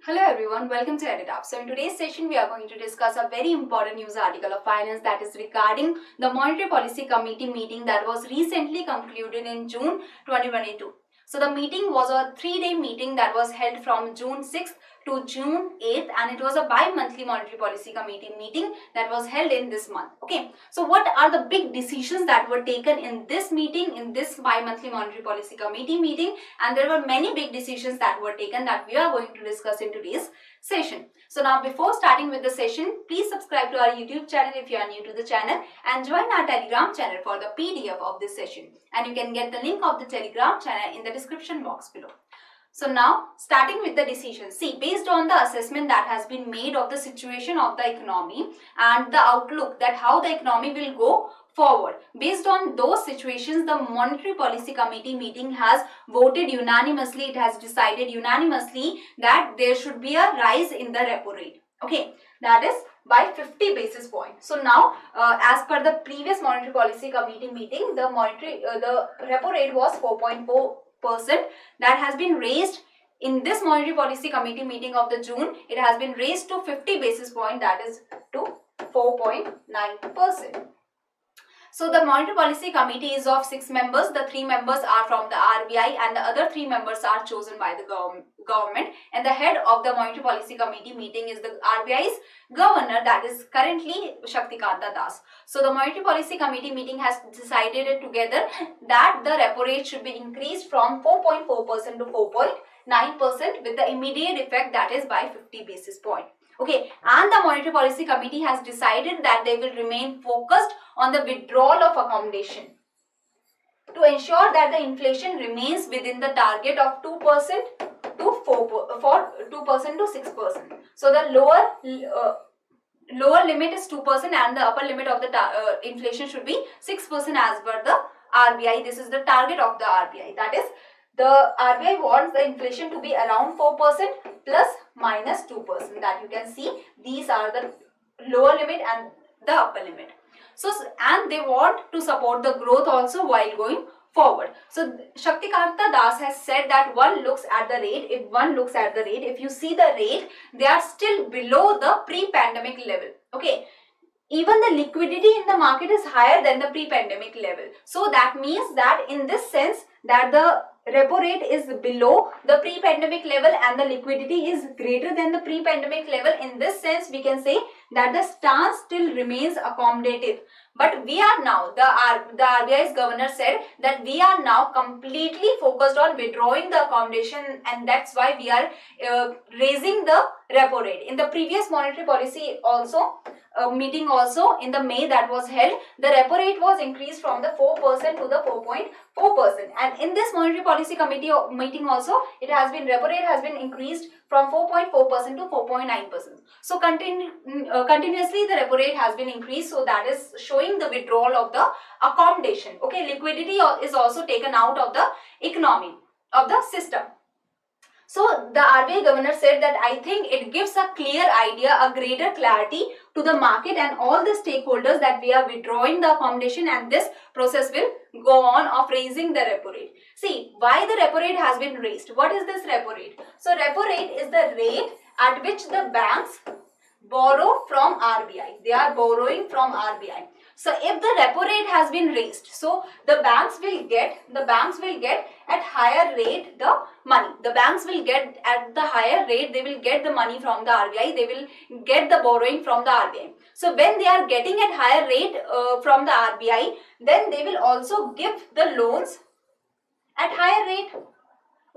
Hello everyone, welcome to EduTap. So in today's session, we are going to discuss a very important news article of finance that is regarding the Monetary Policy Committee meeting that was recently concluded in June 2022. So the meeting was a 3-day meeting that was held from June 6th to June 8th, and it was a bi-monthly Monetary Policy Committee meeting that was held in this month. Okay, so what are the big decisions that were taken in this meeting, in this bi-monthly Monetary Policy Committee meeting? And there were many big decisions that were taken that we are going to discuss in today's session. So now, before starting with the session, please subscribe to our YouTube channel if you are new to the channel, and join our Telegram channel for the PDF of this session. And you can get the link of the Telegram channel in the description box below. So now, starting with the decision. See, based on the assessment that has been made of the situation of the economy and the outlook that how the economy will go forward, based on those situations, the Monetary Policy Committee meeting has voted unanimously. It has decided unanimously that there should be a rise in the repo rate. Okay, that is by 50 basis points. So now, as per the previous Monetary Policy Committee meeting, the repo rate was 4.4%. That has been raised in this Monetary Policy Committee meeting of the June. It has been raised to 50 basis point, that is to 4.9%. So the Monetary Policy Committee is of 6 members. The 3 members are from the RBI and the other 3 members are chosen by the government. And the head of the Monetary Policy Committee meeting is the RBI's governor, that is currently Kritika Ma'am. So the Monetary Policy Committee meeting has decided together that the repo rate should be increased from 4.4% to 4.9% with the immediate effect, that is by 50 basis point. Okay, and the Monetary Policy Committee has decided that they will remain focused on the withdrawal of accommodation to ensure that the inflation remains within the target of 2% to 2% to 6%. So the lower limit is 2% and the upper limit of the inflation should be 6% as per the RBI. This is the target of the RBI. That is, the RBI wants the inflation to be around 4% plus minus 2%. That you can see, these are the lower limit and the upper limit. So, and they want to support the growth also while going forward. So Shaktikanta Das has said that one looks at the rate. If you see the rate, they are still below the pre-pandemic level. Okay. Even the liquidity in the market is higher than the pre-pandemic level. So that means that in this sense that the repo rate is below the pre-pandemic level and the liquidity is greater than the pre-pandemic level. In this sense, we can say that the stance still remains accommodative. But we are now, the RBI's governor said that we are now completely focused on withdrawing the accommodation, and that's why we are raising the repo rate. In the previous monetary policy meeting also in the May that was held, the repo rate was increased from the 4% to the 4.4%, and in this monetary policy committee meeting also it has been, repo rate has been increased from 4.4% to 4.9%. So continuously the repo rate has been increased, so that is showing the withdrawal of the accommodation. Okay, liquidity is also taken out of the economy, of the system. So the RBI governor said that I think it gives a clear idea, a greater clarity to the market and all the stakeholders that we are withdrawing the accommodation, and this process will go on of raising the repo rate. See, why the repo rate has been raised? What is this repo rate? So repo rate is the rate at which the banks borrow from RBI. They are borrowing from RBI. So if the repo rate has been raised, so the banks will get at higher rate the money. The banks will get at the higher rate, they will get the money from the RBI, they will get the borrowing from the RBI. So when they are getting at higher rate from the RBI, then they will also give the loans at higher rate.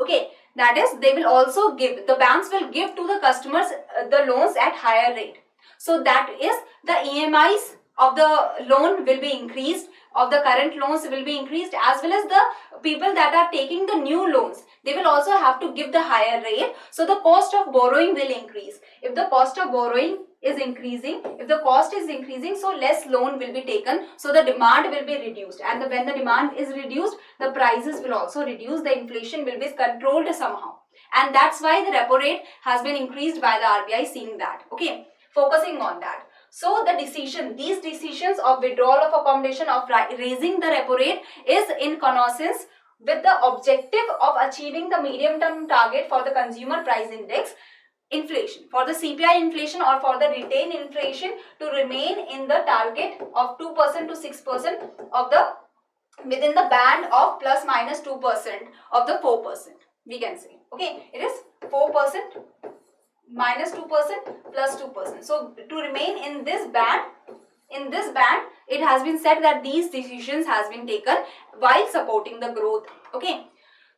Okay, that is, they will also give, the banks will give to the customers the loans at higher rate. So that is, the EMIs of the loan will be increased, of the current loans will be increased, as well as the people that are taking the new loans, they will also have to give the higher rate. So the cost of borrowing will increase. If the cost of borrowing is increasing, if the cost is increasing, so less loan will be taken, so the demand will be reduced, and when the demand is reduced, the prices will also reduce, the inflation will be controlled somehow, and that's why the repo rate has been increased by the RBI, seeing that. Okay, focusing on that. So the these decisions of withdrawal of accommodation, of raising the repo rate, is in connoissance with the objective of achieving the medium-term target for the consumer price index inflation, for the CPI inflation or for the retained inflation to remain in the target of 2% to 6% of the within the band of plus minus 2% of the 4%, we can say. Okay, it is 4% minus 2% plus 2%. So to remain in this band, it has been said that these decisions has been taken while supporting the growth. Okay,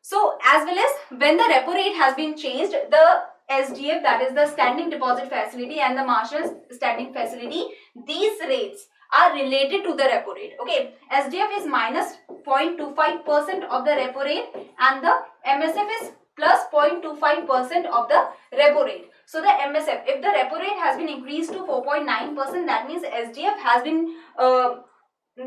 so as well as when the repo rate has been changed, the SDF, that is the standing deposit facility, and the Marshall's standing facility, these rates are related to the repo rate. Okay, SDF is minus 0.25% of the repo rate and the MSF is plus 0.25% of the repo rate. So the MSF, if the repo rate has been increased to 4.9%, that means SDF has been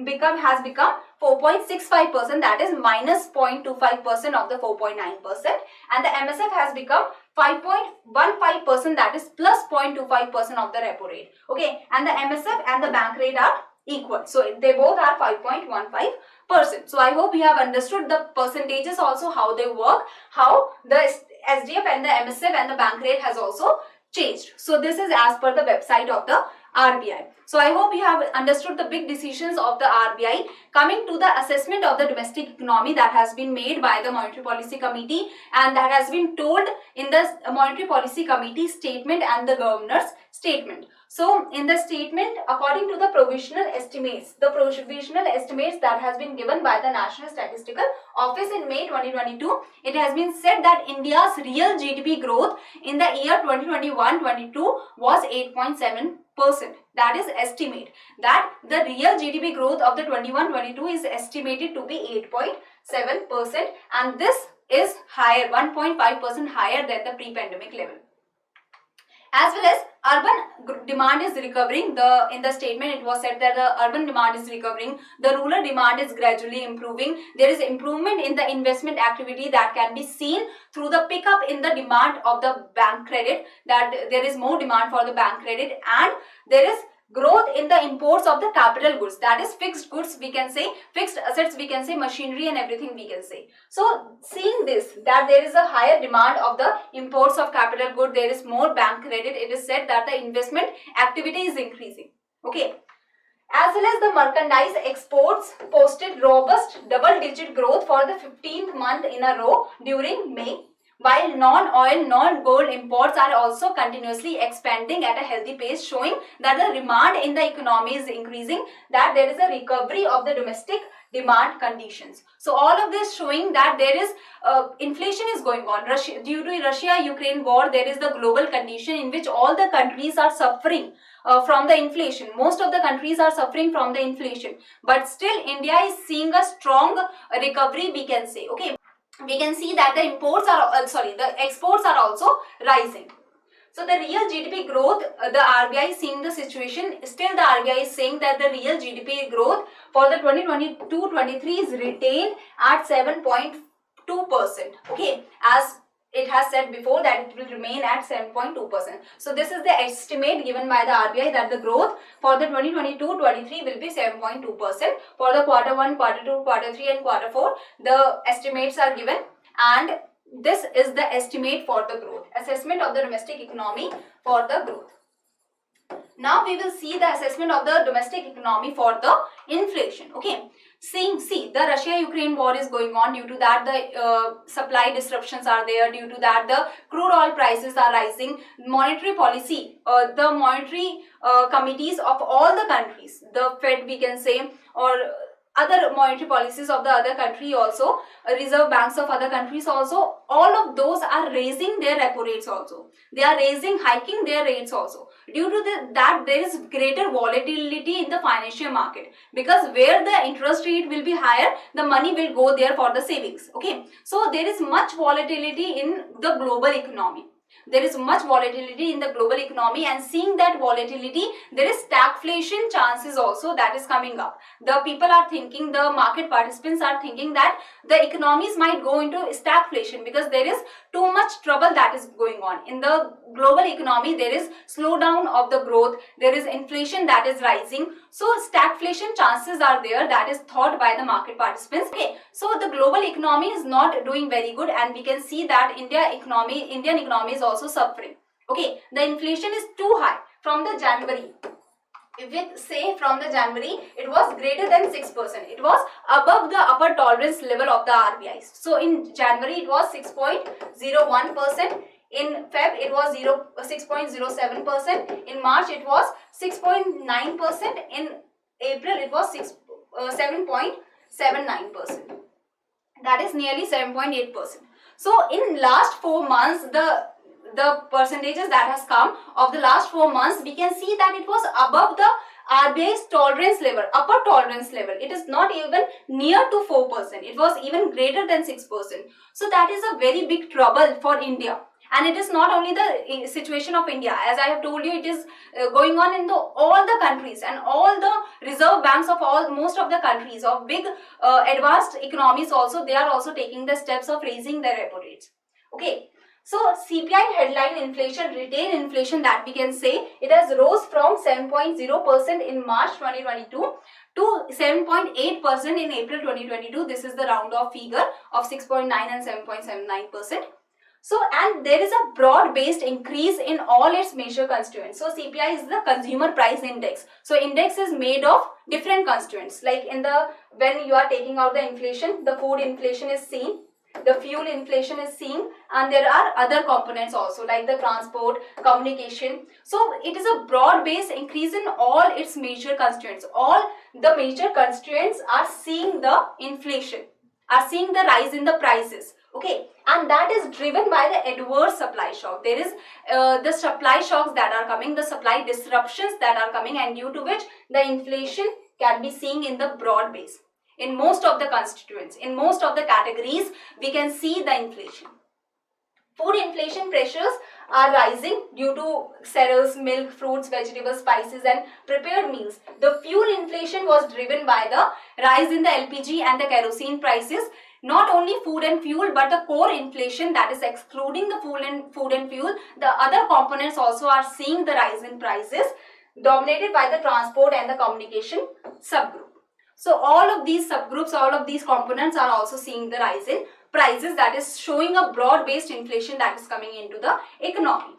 become 4.65%, that is minus 0.25% of the 4.9%, and the MSF has become 5.15%, that is plus 0.25% of the repo rate. Okay, and the MSF and the bank rate are equal, so they both are 5.15%. So I hope you have understood the percentages also, how they work, how the SDF and the MSF and the bank rate has also changed. So this is as per the website of the RBI. So I hope you have understood the big decisions of the RBI. Coming to the assessment of the domestic economy that has been made by the Monetary Policy Committee, and that has been told in the Monetary Policy Committee statement and the Governor's statement. So in the statement, according to the provisional estimates that has been given by the National Statistical Office in May 2022, it has been said that India's real GDP growth in the year 2021-22 was 8.7%. That is estimate that the real GDP growth of the 21-22 is estimated to be 8.7%, and this is higher, 1.5% higher than the pre-pandemic level. As well as urban demand is recovering. In the statement it was said that the urban demand is recovering, the rural demand is gradually improving, there is improvement in the investment activity that can be seen through the pickup in the demand of the bank credit, that there is more demand for the bank credit, and there is growth in the imports of the capital goods, that is fixed goods, we can say, fixed assets, we can say, machinery and everything, we can say. So seeing this, that there is a higher demand of the imports of capital good, there is more bank credit, it is said that the investment activity is increasing. Okay, as well as the merchandise exports posted robust double-digit growth for the 15th month in a row during May, while non-oil, non-gold imports are also continuously expanding at a healthy pace, showing that the demand in the economy is increasing, that there is a recovery of the domestic demand conditions. So all of this showing that there is inflation is going on. Due to Russia-Ukraine war, there is the global condition in which all the countries are suffering from the inflation. Most of the countries are suffering from the inflation, but still India is seeing a strong recovery, we can say. Okay, we can see that the the exports are also rising. So the real GDP growth, the RBI is seeing the situation, still the RBI is saying that the real GDP growth for the 2022-23 is retained at 7.2%. Okay, as it has said before that it will remain at 7.2%. So this is the estimate given by the RBI that the growth for the 2022-23 will be 7.2%. For the quarter 1, quarter 2, quarter 3 and quarter 4, the estimates are given, and this is the estimate for the growth, assessment of the domestic economy for the growth. Now we will see the assessment of the domestic economy for the inflation. Okay, see the Russia-Ukraine war is going on. Due to that, the supply disruptions are there. Due to that, the crude oil prices are rising. Monetary policy, the monetary committees of all the countries, the Fed, we can say, or other monetary policies of the other country also, reserve banks of other countries also, all of those are raising their repo rates also. They are hiking their rates also. Due to that, there is greater volatility in the financial market, because where the interest rate will be higher, the money will go there for the savings. Okay, so there is much volatility in the global economy. There is much volatility in the global economy, and seeing that volatility, there is stagflation chances also that is coming up. The people are thinking, the market participants are thinking that the economies might go into stagflation because there is too much trouble that is going on. In the global economy, there is slowdown of the growth, there is inflation that is rising. So stagflation chances are there, that is thought by the market participants. Okay, so the global economy is not doing very good, and we can see that Indian economy is also suffering. Okay, the inflation is too high from the January. If we say from the January, it was greater than 6%. It was above the upper tolerance level of the RBI. So in January, it was 6.01%. In Feb, it was 6.07%. In March, it was 6.9%. In April, it was 7.79%. That is nearly 7.8%. So in last 4 months, the percentages that has come of the last 4 months, we can see that it was above the RBI's tolerance level, upper tolerance level. It is not even near to 4%. It was even greater than 6%. So that is a very big trouble for India. And it is not only the situation of India. As I have told you, it is going on in all the countries, and all the reserve banks of most of the countries of big advanced economies also, they are also taking the steps of raising their repo rates. Okay. So CPI headline inflation, retail inflation, that we can say, it has rose from 7.0% in March 2022 to 7.8% in April 2022. This is the round off figure of 6.9 and 7.79%. So, and there is a broad-based increase in all its major constituents. So, CPI is the consumer price index. So, index is made of different constituents. Like when you are taking out the inflation, the food inflation is seen, the fuel inflation is seen, and there are other components also like the transport, communication. So, it is a broad-based increase in all its major constituents. All the major constituents are seeing the inflation, are seeing the rise in the prices. Okay, and that is driven by the adverse supply shock. There is the supply shocks that are coming, the supply disruptions that are coming, and due to which the inflation can be seen in the broad base. In most of the constituents, in most of the categories, we can see the inflation. Food inflation pressures are rising due to cereals, milk, fruits, vegetables, spices, and prepared meals. The fuel inflation was driven by the rise in the LPG and the kerosene prices. Not only food and fuel, but the core inflation, that is excluding the food and fuel, the other components also are seeing the rise in prices, dominated by the transport and the communication subgroup. So all of these subgroups, all of these components are also seeing the rise in prices, that is showing a broad-based inflation that is coming into the economy.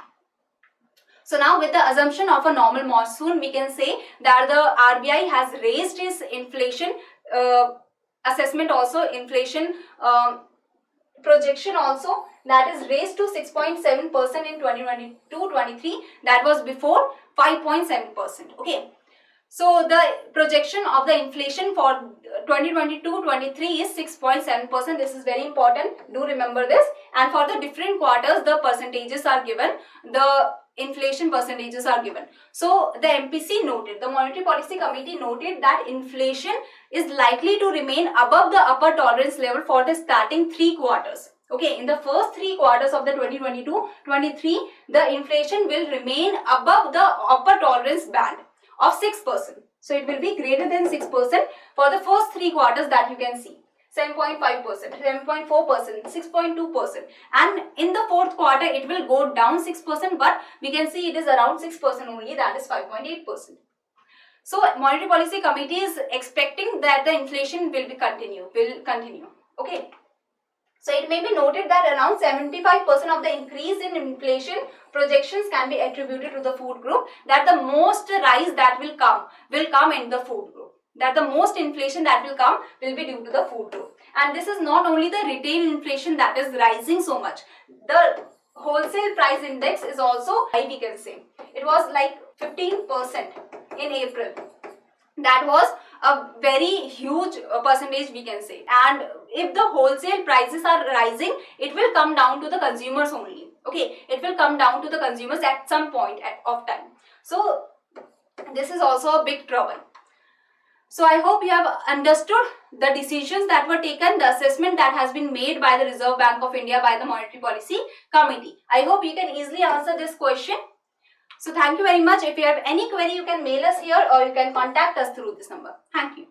So now with the assumption of a normal monsoon, we can say that the RBI has raised its inflation assessment also, inflation projection also, that is raised to 6.7% in 2022-23. That was before 5.7%. Okay. So the projection of the inflation for 2022-23 is 6.7%. This is very important. Do remember this. And for the different quarters, the percentages are given. The inflation percentages are given. So the MPC noted, the Monetary Policy Committee noted that inflation is likely to remain above the upper tolerance level for the starting 3 quarters. Okay, in the first 3 quarters of the 2022-23, the inflation will remain above the upper tolerance band of 6%. So it will be greater than 6% for the first 3 quarters that you can see. 7.5%, 7.4%, 6.2%, and in the 4th quarter it will go down 6%, but we can see it is around 6% only, that is 5.8%. So Monetary Policy Committee is expecting that the inflation will continue. Okay. So it may be noted that around 75% of the increase in inflation projections can be attributed to the food group, that the most rise that will come in the food group. That the most inflation that will come will be due to the food group. And this is not only the retail inflation that is rising so much. The wholesale price index is also high, we can say. It was like 15% in April. That was a very huge percentage, we can say. And if the wholesale prices are rising, it will come down to the consumers only. Okay, it will come down to the consumers at some point of time. So this is also a big trouble. So I hope you have understood the decisions that were taken, the assessment that has been made by the Reserve Bank of India, by the Monetary Policy Committee. I hope you can easily answer this question. So thank you very much. If you have any query, you can mail us here or you can contact us through this number. Thank you.